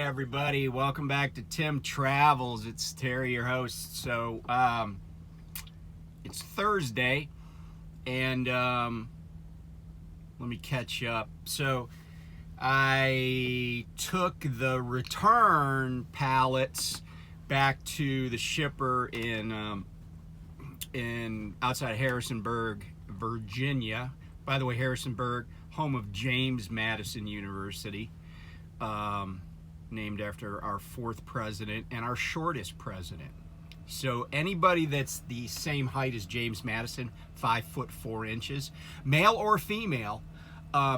everybody, welcome back to Tim Travels. It's Terry, your host. So it's Thursday, and let me catch up. So I took the return pallets back to the shipper in outside Harrisonburg, Virginia. By the way, Harrisonburg, home of James Madison University, named after our fourth president and our shortest president. So anybody that's the same height as James Madison, 5'4", male or female,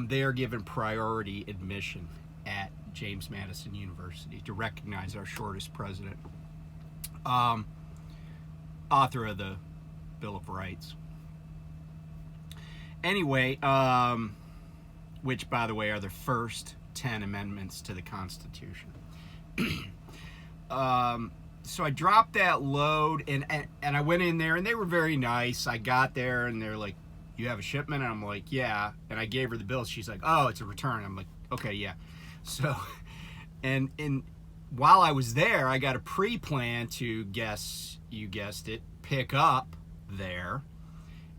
they are given priority admission at James Madison University to recognize our shortest president. Author of the Bill of Rights. Anyway, which, by the way, are the first 10 amendments to the Constitution. So I dropped that load, and I went in there, and they were very nice. I got there, and they're like, "You have a shipment?" And I'm like, "Yeah." And I gave her the bill. She's like, "Oh, it's a return." I'm like, "Okay, yeah." So, and while I was there, I got a pre-plan to, you guessed it, pick up there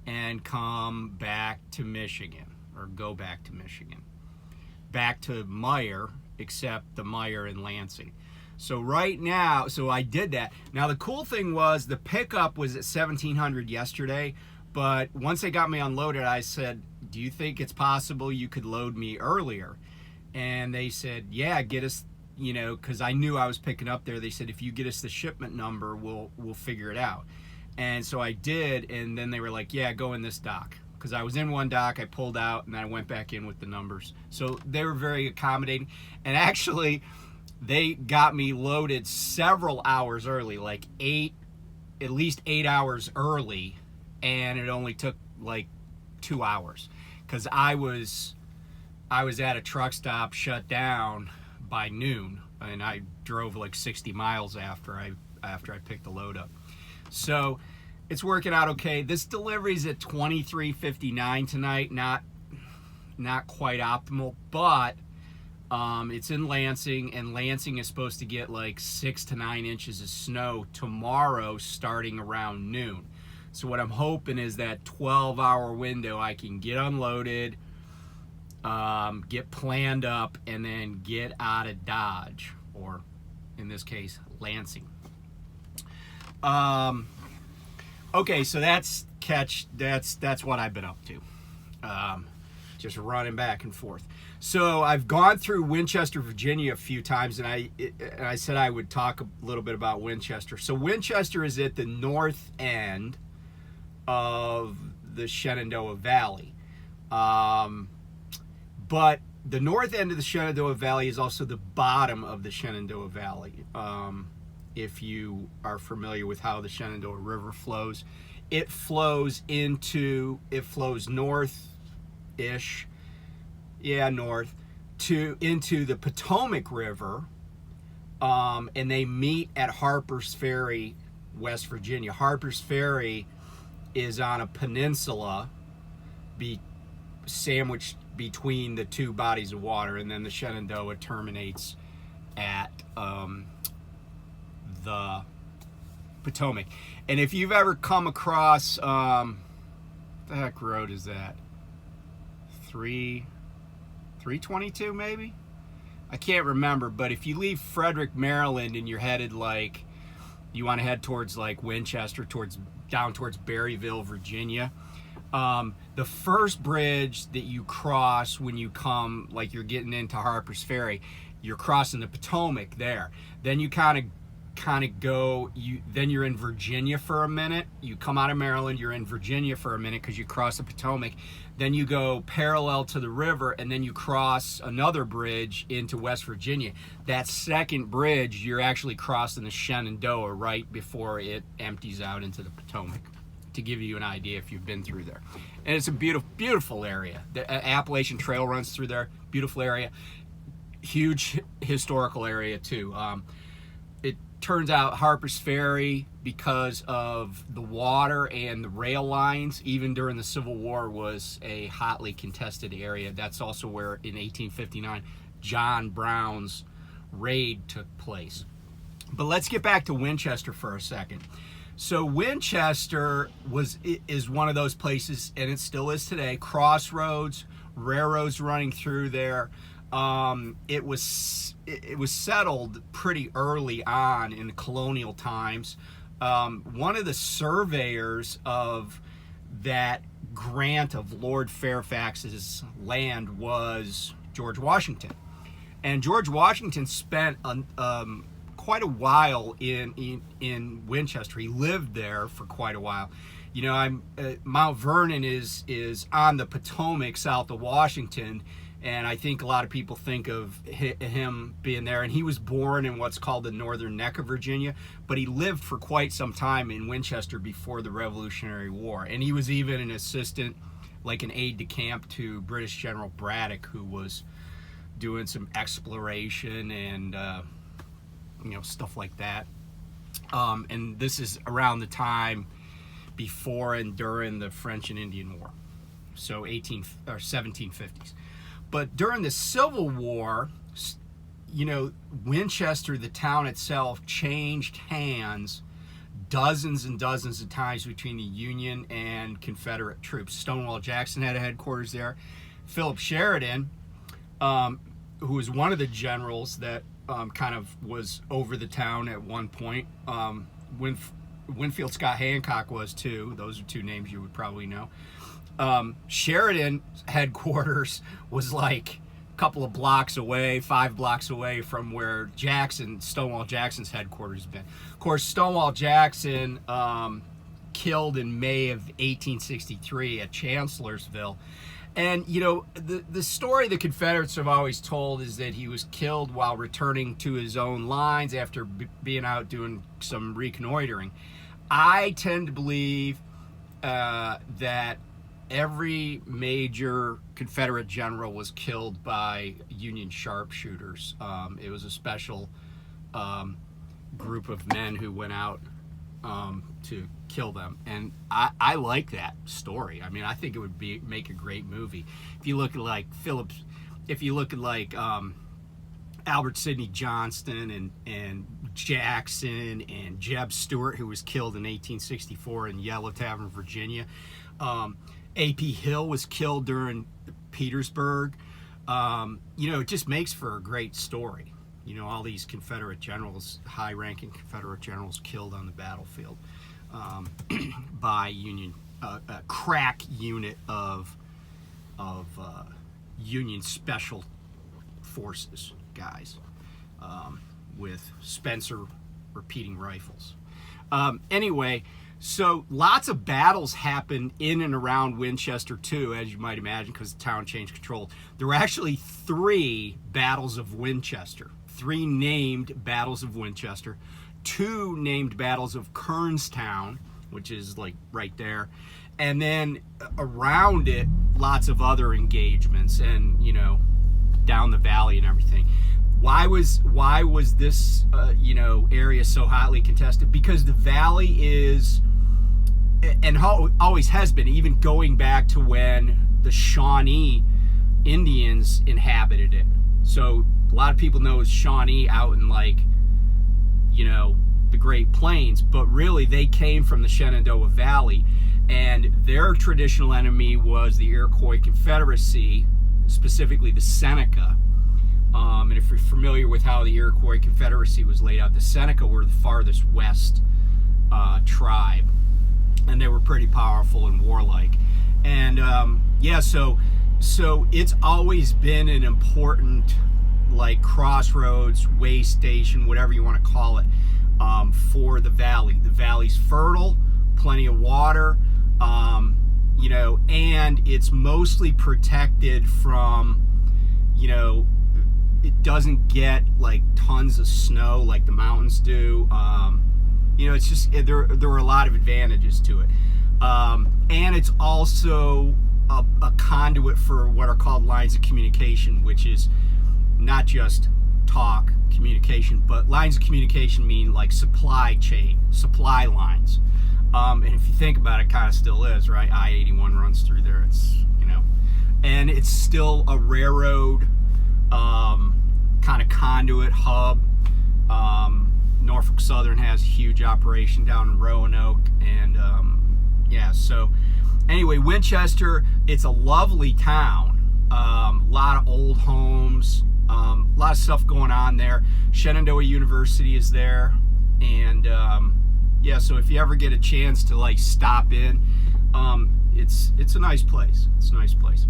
and come back to Michigan, or go back to Michigan. Back to Meyer, except the Meyer in Lansing. So right now, so I did that. Now the cool thing was the pickup was at 1700 yesterday, but once they got me unloaded, I said, "Do you think it's possible you could load me earlier?" And they said, "Yeah, get us, because I knew I was picking up there." They said, "If you get us the shipment number, we'll figure it out." And so I did, and then they were like, "Yeah, go in this dock." Because I was in one dock, I pulled out, and I went back in with the numbers. So they were very accommodating. And actually, they got me loaded several hours early, like at least 8 hours early, and it only took like 2 hours. Because I was at a truck stop shut down by noon, and I drove like 60 miles after I picked the load up. So it's working out okay. This delivery's at 23:59 tonight. Not quite optimal, but it's in Lansing, and Lansing is supposed to get like 6 to 9 inches of snow tomorrow starting around noon. So what I'm hoping is that 12-hour window I can get unloaded, get planned up, and then get out of Dodge, or in this case, Lansing. Okay, so that's what I've been up to. Just running back and forth. So I've gone through Winchester, Virginia a few times, and I said I would talk a little bit about Winchester. So Winchester is at the north end of the Shenandoah Valley. But the north end of the Shenandoah Valley is also the bottom of the Shenandoah Valley. If you are familiar with how the Shenandoah River flows, it flows north-ish, north, into the Potomac River, and they meet at Harper's Ferry, West Virginia. Harper's Ferry is on a peninsula sandwiched between the two bodies of water, and then the Shenandoah terminates at the Potomac. And if you've ever come across, the heck road is that? 322 maybe? I can't remember, but if you leave Frederick, Maryland, and you're headed you want to head towards like Winchester, down towards Berryville, Virginia, the first bridge that you cross when you come, like you're getting into Harper's Ferry, you're crossing the Potomac there. Then you kind of go, then you're in Virginia for a minute. You come out of Maryland, you're in Virginia for a minute because you cross the Potomac. Then you go parallel to the river, and then you cross another bridge into West Virginia. That second bridge, you're actually crossing the Shenandoah right before it empties out into the Potomac, to give you an idea if you've been through there. And it's a beautiful, beautiful area. The Appalachian Trail runs through there. Beautiful area. Huge historical area too. It turns out Harper's Ferry, because of the water and the rail lines, even during the Civil War, was a hotly contested area. That's also where, in 1859, John Brown's raid took place. But let's get back to Winchester for a second. So Winchester is one of those places, and it still is today, crossroads, railroads running through there. It was settled pretty early on in the colonial times. One of the surveyors of that grant of Lord Fairfax's land was George Washington, and George Washington spent quite a while in Winchester. He lived there for quite a while. You know, Mount Vernon is on the Potomac south of Washington, and I think a lot of people think of him being there. And he was born in what's called the northern neck of Virginia, but he lived for quite some time in Winchester before the Revolutionary War. And he was even an assistant, like an aide-de-camp to British General Braddock, who was doing some exploration and stuff like that. And this is around the time before and during the French and Indian War, so 1750s. But during the Civil War, Winchester, the town itself, changed hands dozens and dozens of times between the Union and Confederate troops. Stonewall Jackson had a headquarters there. Philip Sheridan, who was one of the generals that kind of was over the town at one point. Winfield Scott Hancock was too. Those are two names you would probably know. Sheridan's headquarters was like a couple of blocks away, 5 blocks away from where Stonewall Jackson's headquarters had been. Of course, Stonewall Jackson killed in May of 1863 at Chancellorsville. And, the story the Confederates have always told is that he was killed while returning to his own lines after being out doing some reconnoitering. I tend to believe that every major Confederate general was killed by Union sharpshooters. It was a special group of men who went out to kill them, and I like that story. I mean, I think it would make a great movie. If you look at like Albert Sidney Johnston and Jackson and Jeb Stuart, who was killed in 1864 in Yellow Tavern, Virginia. A.P. Hill was killed during Petersburg. It just makes for a great story. All these Confederate generals, high-ranking Confederate generals, killed on the battlefield by Union, a crack unit of Union Special Forces guys with Spencer repeating rifles. Anyway, so lots of battles happened in and around Winchester too, as you might imagine, because the town changed control. There were actually 3 battles of Winchester. 3 named battles of Winchester, 2 named battles of Kernstown, which is like right there, and then around it, lots of other engagements, and down the valley and everything. Why was this area so hotly contested? Because the valley is, and always has been, even going back to when the Shawnee Indians inhabited it. So a lot of people know it's Shawnee out in the Great Plains, but really they came from the Shenandoah Valley, and their traditional enemy was the Iroquois Confederacy, specifically the Seneca. And if you're familiar with how the Iroquois Confederacy was laid out, the Seneca were the farthest west tribe, and they were pretty powerful and warlike. And so it's always been an important crossroads, way station, whatever you want to call it, for the valley. The valley's fertile, plenty of water, and it's mostly protected from, it doesn't get tons of snow like the mountains do. It's just, there are a lot of advantages to it. And it's also a conduit for what are called lines of communication, which is not just talk communication, but lines of communication mean supply chain, supply lines. And if you think about it, kind of still is, right? I-81 runs through there. It's, and it's still a railroad kind of of conduit hub. Norfolk Southern has a huge operation down in Roanoke, and yeah, so anyway, Winchester, it's a lovely town. A lot of old homes, a lot of stuff going on there. Shenandoah University is there, and yeah, so if you ever get a chance to like stop in, it's a nice place. It's a nice place.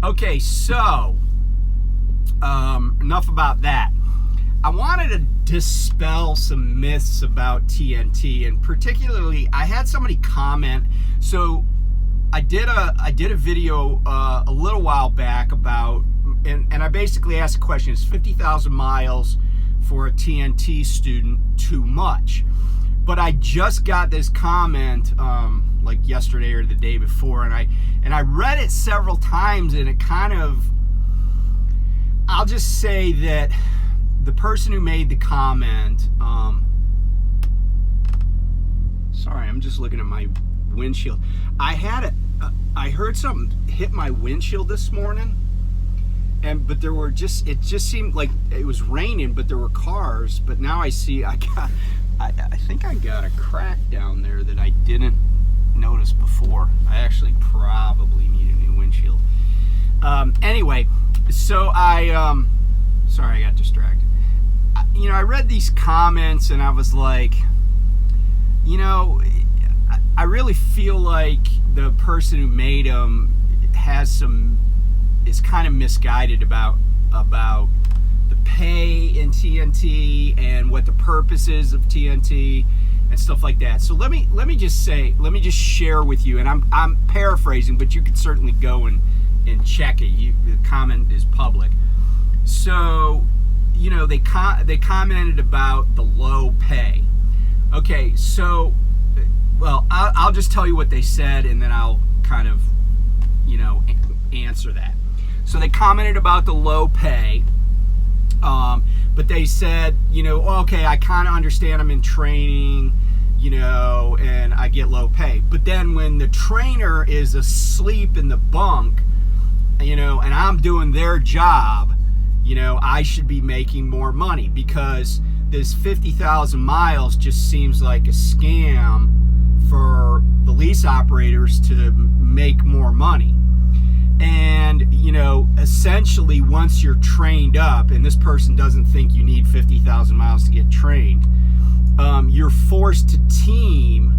Okay, so enough about that. I wanted to dispel some myths about TNT, and particularly I had somebody comment. So I did a video a little while back about, and I basically asked the question: is 50,000 miles for a TNT student too much? But I just got this comment like yesterday or the day before, and I read it several times, and it kind of, I'll just say that the person who made the comment, sorry, I'm just looking at my windshield. I heard something hit my windshield this morning, but there were it just seemed like it was raining, but there were cars. But now I see, I think I got a crack down there that I didn't notice before. I actually probably need a new windshield. Anyway, so sorry, I got distracted. You know, I read these comments and I was like, you know, I really feel like the person who made them is kind of misguided about the pay in TNT and what the purpose is of TNT and stuff like that. So let me just share with you, and I'm paraphrasing, but you could certainly go and check it. The comment is public. So, you know, they commented about the low pay. Okay, so, well, I'll just tell you what they said, and then I'll kind of, you know, answer that. So they commented about the low pay, but they said, you know, okay, I kind of understand, I'm in training, you know, and I get low pay. But then when the trainer is asleep in the bunk, you know, and I'm doing their job, you know, I should be making more money, because this 50,000 miles just seems like a scam for the lease operators to make more money. And, you know, essentially once you're trained up, and this person doesn't think you need 50,000 miles to get trained, you're forced to team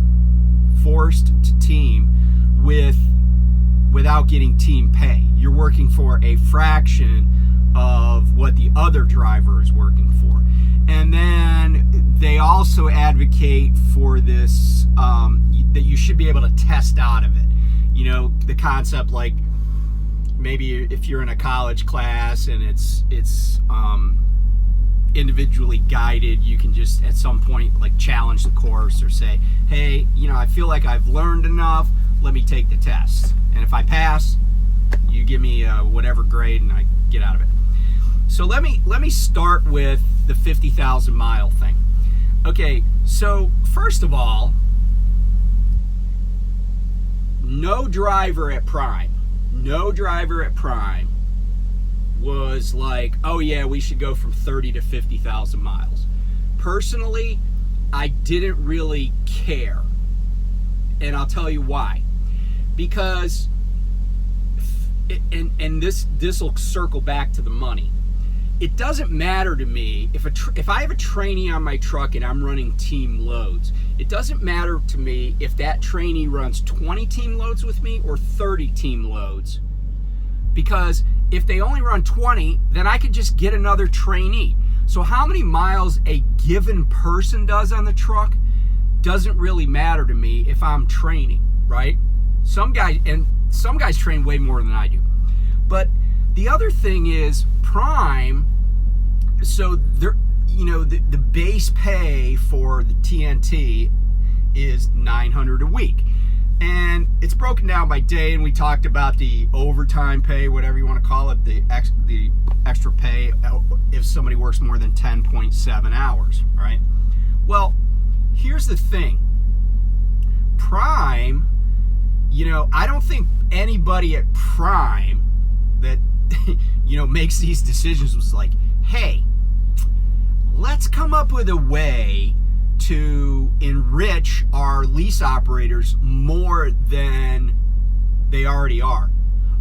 without getting team pay. You're working for a fraction of what the other driver is working for. And then they also advocate for this, that you should be able to test out of it. You know, the concept, like maybe if you're in a college class and it's individually guided, you can just at some point like challenge the course or say, hey, you know, I feel like I've learned enough, let me take the test. And if I pass, you give me whatever grade and I get out of it. So let me start with the 50,000 mile thing. Okay, so first of all, no driver at Prime was like, oh yeah, we should go from 30 to 50,000 miles. Personally, I didn't really care. And I'll tell you why. Because, and this will circle back to the money. It doesn't matter to me if I have a trainee on my truck and I'm running team loads. It doesn't matter to me if that trainee runs 20 team loads with me or 30 team loads. Because if they only run 20, then I could just get another trainee. So how many miles a given person does on the truck doesn't really matter to me if I'm training, right? Some guys train way more than I do. But the other thing is Prime, so they're, you know, the base pay for the TNT is $900 a week. And it's broken down by day, and we talked about the overtime pay, whatever you want to call it, the extra pay if somebody works more than 10.7 hours, right? Well, here's the thing. Prime, you know, I don't think anybody at Prime that, you know, makes these decisions was like, hey, let's come up with a way to enrich our lease operators more than they already are.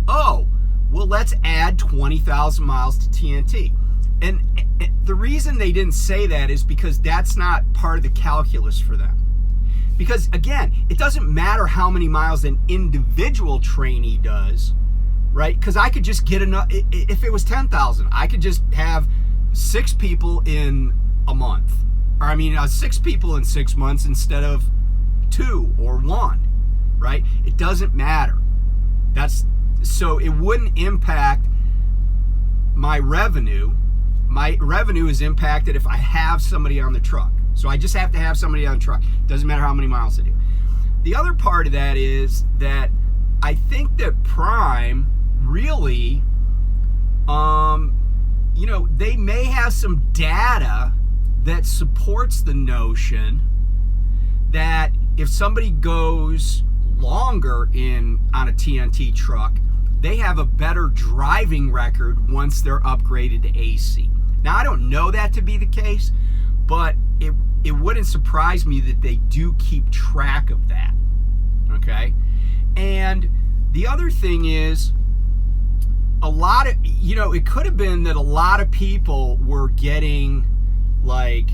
Oh, well, let's add 20,000 miles to TNT. And the reason they didn't say that is because that's not part of the calculus for them. Because again, it doesn't matter how many miles an individual trainee does, right? Because I could just get enough. If it was 10,000, I could just have 6 people in a month. Or 6 people in 6 months instead of 2 or 1, right? It doesn't matter. So it wouldn't impact my revenue. My revenue is impacted if I have somebody on the truck. So I just have to have somebody on the truck. Doesn't matter how many miles they do. The other part of that is that I think that Prime really, they may have some data that supports the notion that if somebody goes longer on a TNT truck, they have a better driving record once they're upgraded to AC. Now, I don't know that to be the case, but it wouldn't surprise me that they do keep track of that, okay? And the other thing is, it could have been that a lot of people were getting like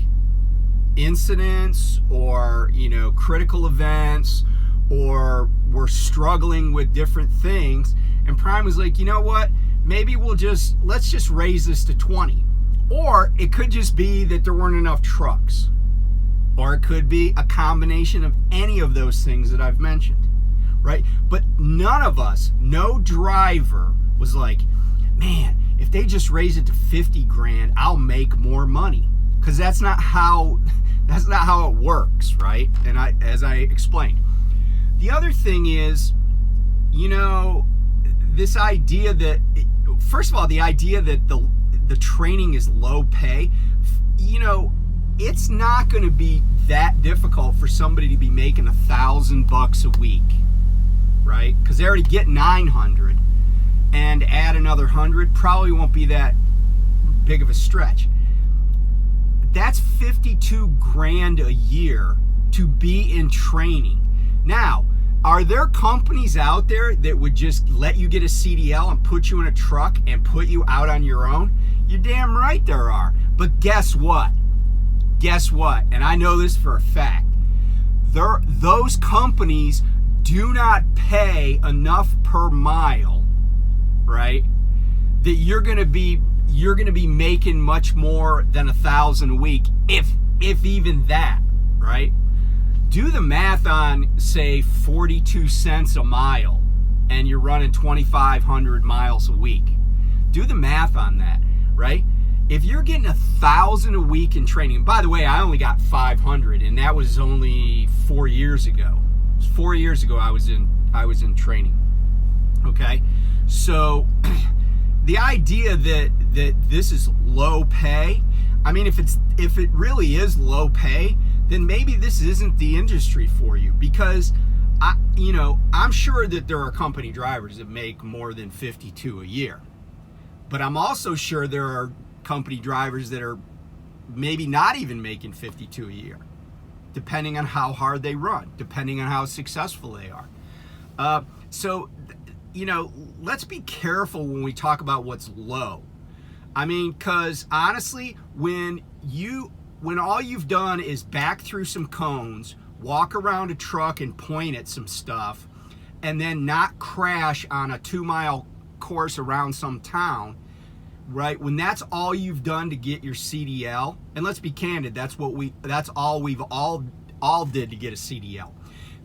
incidents or, critical events, or were struggling with different things. And Prime was like, you know what? Maybe let's just raise this to 20. Or it could just be that there weren't enough trucks. Or it could be a combination of any of those things that I've mentioned, right? But none of us, no driver was like, man, if they just raise it to 50 grand, I'll make more money. Because that's not how it works, right? And as I explained. The other thing is, this idea that, first of all, the idea that the training is low pay, it's not going to be that difficult for somebody to be making $1,000 a week, right? Because they already get 900, and add another 100 probably won't be that big of a stretch. That's 52 grand a year to be in training. Now, are there companies out there that would just let you get a CDL and put you in a truck and put you out on your own? You're damn right there are. But guess what? And I know this for a fact. Those companies do not pay enough per mile, right? That you're going to be making much more than $1,000 a week, if even that, right? Do the math on, say, 42 cents a mile, and you're running 2,500 miles a week. Do the math on that, right? If you're getting 1,000 a week in training, and by the way, I only got 500, and that was only 4 years ago. 4 years ago, I was in training. Okay, so the idea that this is low pay, if it really is low pay, then maybe this isn't the industry for you, because I'm sure that there are company drivers that make more than 52 a year, but I'm also sure there are company drivers that are maybe not even making 52 a year, depending on how hard they run, depending on how successful they are. So let's be careful when we talk about what's low. Because honestly, when all you've done is back through some cones, walk around a truck and point at some stuff, and then not crash on a 2-mile course around some town, right? When that's all you've done to get your CDL, and let's be candid, that's all we've all did to get a CDL.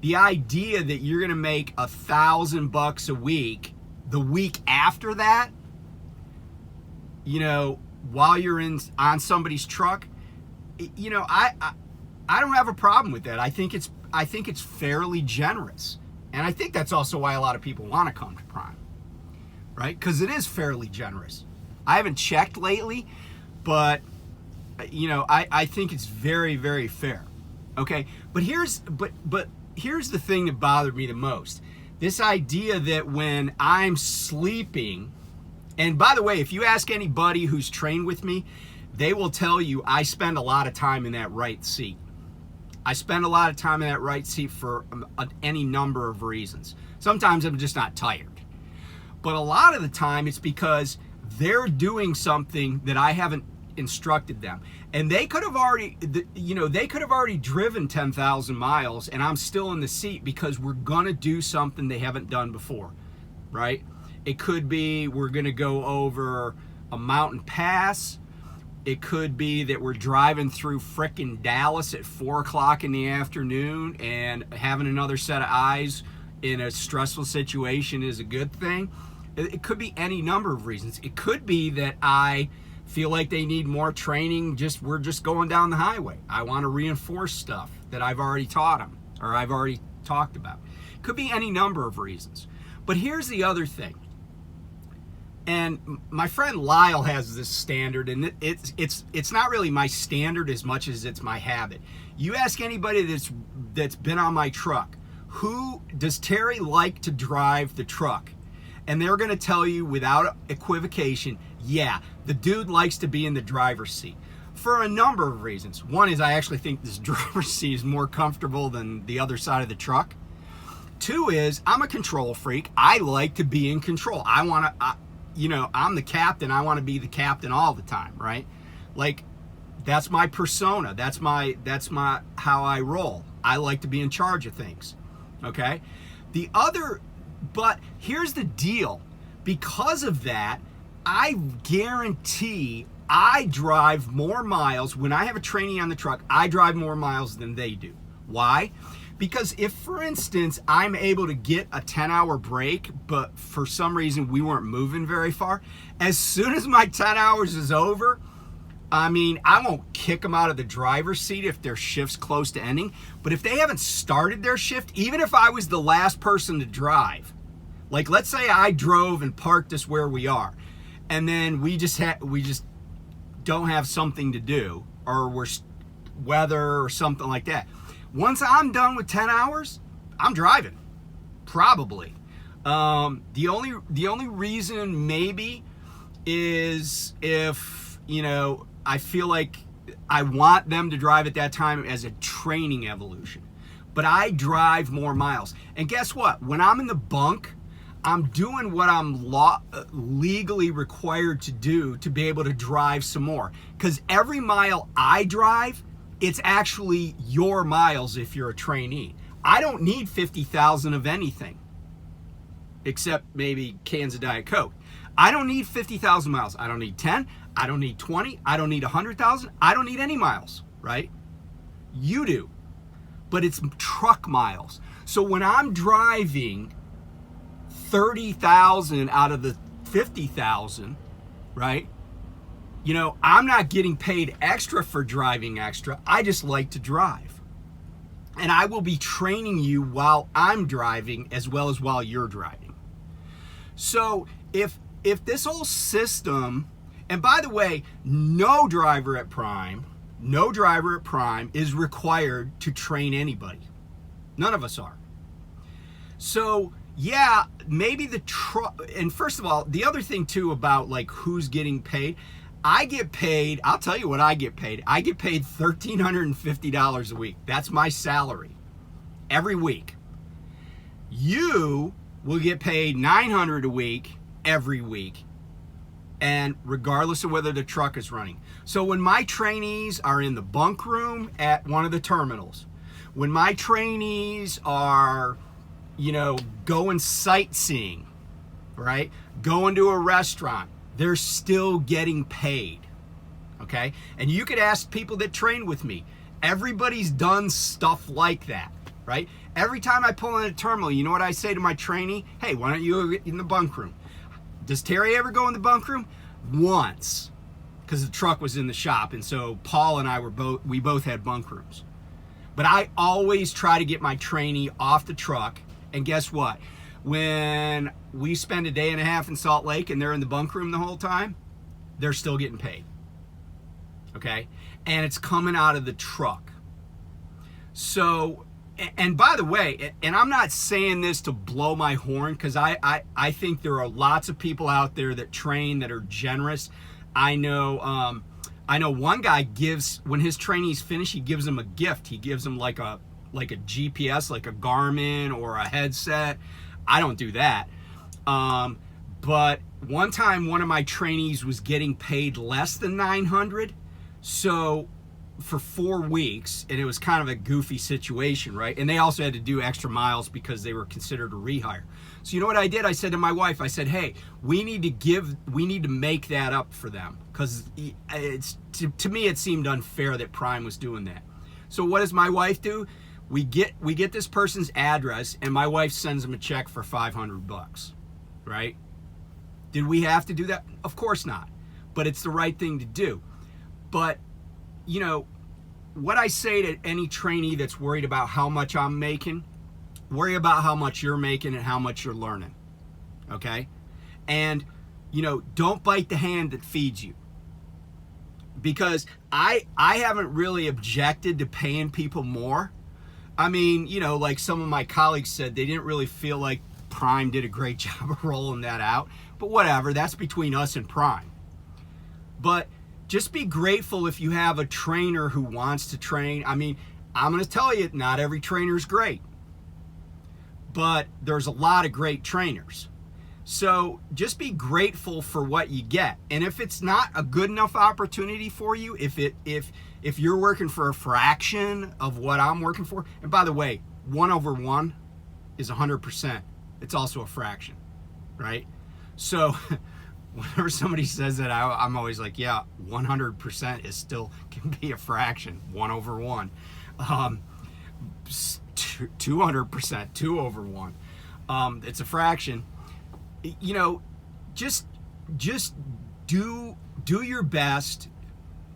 The idea that you're going to make $1,000 a week the week after that, while you're on somebody's truck, I don't have a problem with that. I think it's fairly generous, and I think that's also why a lot of people want to come to Prime, right? Because it is fairly generous. I haven't checked lately, but I think it's very, very fair. Okay, but here's the thing that bothered me the most. This idea that when I'm sleeping And by the way, if you ask anybody who's trained with me, they will tell you I spend a lot of time in that right seat. I spend a lot of time in that right seat for any number of reasons. Sometimes I'm just not tired. But a lot of the time it's because they're doing something that I haven't instructed them. And they could have already, they could have already driven 10,000 miles and I'm still in the seat because we're gonna do something they haven't done before, right? It could be we're gonna go over a mountain pass. It could be that we're driving through frickin' Dallas at 4 o'clock in the afternoon and having another set of eyes in a stressful situation is a good thing. It could be any number of reasons. It could be that I feel like they need more training. We're just going down the highway. I want to reinforce stuff that I've already taught them or I've already talked about. It could be any number of reasons. But here's the other thing. And my friend Lyle has this standard, and it's not really my standard as much as it's my habit. You ask anybody that's been on my truck, who does Terry like to drive the truck? And they're going to tell you without equivocation, yeah, the dude likes to be in the driver's seat for a number of reasons. One is I actually think this driver's seat is more comfortable than the other side of the truck. Two is I'm a control freak. I like to be in control. I'm the captain. I want to be the captain all the time, right? Like, that's my persona. That's my how I roll. I like to be in charge of things. Okay? But here's the deal. Because of that, I guarantee I drive more miles. When I have a trainee on the truck, I drive more miles than they do. Why? Because if, for instance, I'm able to get a 10-hour break, but for some reason we weren't moving very far, as soon as my 10 hours is over, I won't kick them out of the driver's seat if their shift's close to ending. But if they haven't started their shift, even if I was the last person to drive, like let's say I drove and parked us where we are, and then we just don't have something to do, or we're weather or something like that. Once I'm done with 10 hours, I'm driving, probably. The only reason maybe is if, I feel like I want them to drive at that time as a training evolution. But I drive more miles. And guess what? When I'm in the bunk, I'm doing what I'm legally required to do to be able to drive some more. Because every mile I drive, it's actually your miles if you're a trainee. I don't need 50,000 of anything, except maybe cans of Diet Coke. I don't need 50,000 miles. I don't need 10. I don't need 20. I don't need 100,000. I don't need any miles, right? You do. But it's truck miles. So when I'm driving 30,000 out of the 50,000, right? I'm not getting paid extra for driving extra. I just like to drive. And I will be training you while I'm driving as well as while you're driving. So if this whole system, and by the way, no driver at Prime is required to train anybody. None of us are. So yeah, maybe and first of all, the other thing too about like who's getting paid, I get paid, I'll tell you what I get paid. I get paid $1,350 a week. That's my salary every week. You will get paid $900 a week every week, and regardless of whether the truck is running. So when my trainees are in the bunk room at one of the terminals, when my trainees are, going sightseeing, right? Going to a restaurant, they're still getting paid, okay? And you could ask people that train with me. Everybody's done stuff like that, right? Every time I pull in a terminal, you know what I say to my trainee? Hey, why don't you go in the bunk room? Does Terry ever go in the bunk room? Once, because the truck was in the shop, and so Paul and I we both had bunk rooms. But I always try to get my trainee off the truck, and guess what? When we spend a day and a half in Salt Lake and they're in the bunk room the whole time, they're still getting paid, okay? And it's coming out of the truck. So And by the way, and I'm not saying this to blow my horn, because I think there are lots of people out there that train that are generous. I know one guy gives, when his trainees finish, he gives them a gift. He gives them like a GPS, like a Garmin or a headset. I don't do that. But one time, one of my trainees was getting paid less than $900, so for 4 weeks, and it was kind of a goofy situation, right? And they also had to do extra miles because they were considered a rehire. So you know what I did? I said to my wife, I said, hey, we need to make that up for them, because it's to me it seemed unfair that Prime was doing that. So what does my wife do? We get this person's address, and my wife sends them a check for $500, right? Did we have to do that? Of course not. But it's the right thing to do. But you know, what I say to any trainee that's worried about how much I'm making, worry about how much you're making and how much you're learning, okay? And, you know, don't bite the hand that feeds you. Because I haven't really objected to paying people more. I mean, you know, like some of my colleagues said, they didn't really feel like Prime did a great job of rolling that out. But whatever, that's between us and Prime. But just be grateful if you have a trainer who wants to train. I mean, I'm going to tell you, not every trainer is great, but there's a lot of great trainers. So just be grateful for what you get. And if it's not a good enough opportunity for you, if you're working for a fraction of what I'm working for, and by the way, 1/1 is 100%. It's also a fraction, right? So whenever somebody says that, I'm always like, yeah, 100% is still can be a fraction, 1/1. 200%, 2/1. It's a fraction. You know, just do your best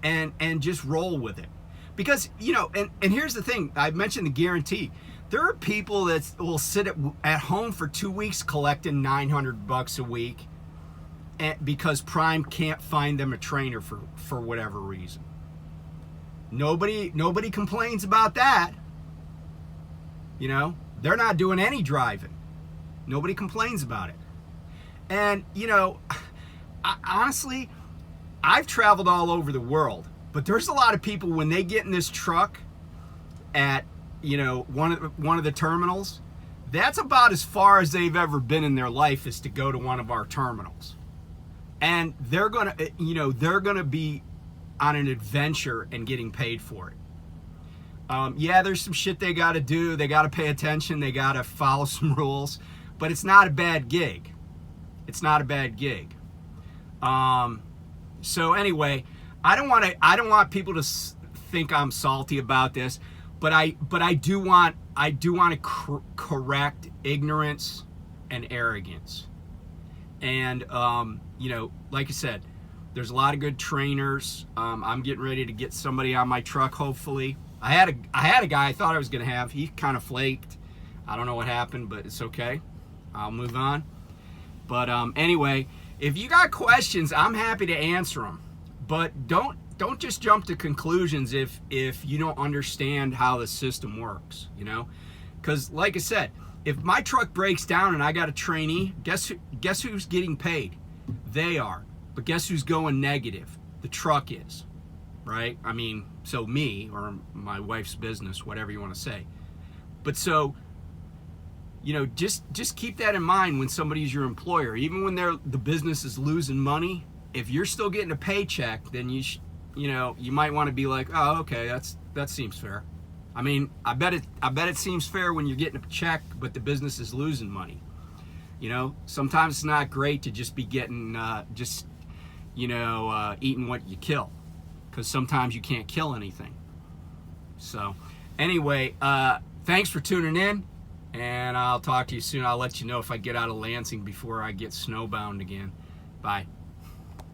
and just roll with it. Because, you know, and here's the thing, I mentioned the guarantee. There are people that will sit at home for 2 weeks collecting $900 a week, because Prime can't find them a trainer for whatever reason. Nobody complains about that. You know, they're not doing any driving. Nobody complains about it. And, you know, honestly, I've traveled all over the world, but there's a lot of people, when they get in this truck at, you know, one of the terminals, that's about as far as they've ever been in their life, is to go to one of our terminals. And they're gonna be on an adventure and getting paid for it. Yeah, there's some shit they got to do. They got to pay attention. They got to follow some rules. But it's not a bad gig. It's not a bad gig. So anyway, I don't want people to think I'm salty about this, but I do want to correct ignorance and arrogance. And you know, like I said, there's a lot of good trainers. I'm getting ready to get somebody on my truck, hopefully. I had a guy I thought I was going to have. He kind of flaked. I don't know what happened, but it's okay. I'll move on. But anyway, if you got questions, I'm happy to answer them. But don't just jump to conclusions if you don't understand how the system works, you know? Because like I said, if my truck breaks down and I got a trainee, guess who's getting paid? They are. But guess who's going negative? The truck is. Right? I mean, so me, or my wife's business, whatever you want to say. But so, you know, just keep that in mind when somebody's your employer. Even when the business is losing money, if you're still getting a paycheck, then you might want to be like, oh, okay, that seems fair. I mean, I bet it seems fair when you're getting a check, but the business is losing money. You know, sometimes it's not great to just be getting eating what you kill. Because sometimes you can't kill anything. So anyway, thanks for tuning in, and I'll talk to you soon. I'll let you know if I get out of Lansing before I get snowbound again. Bye.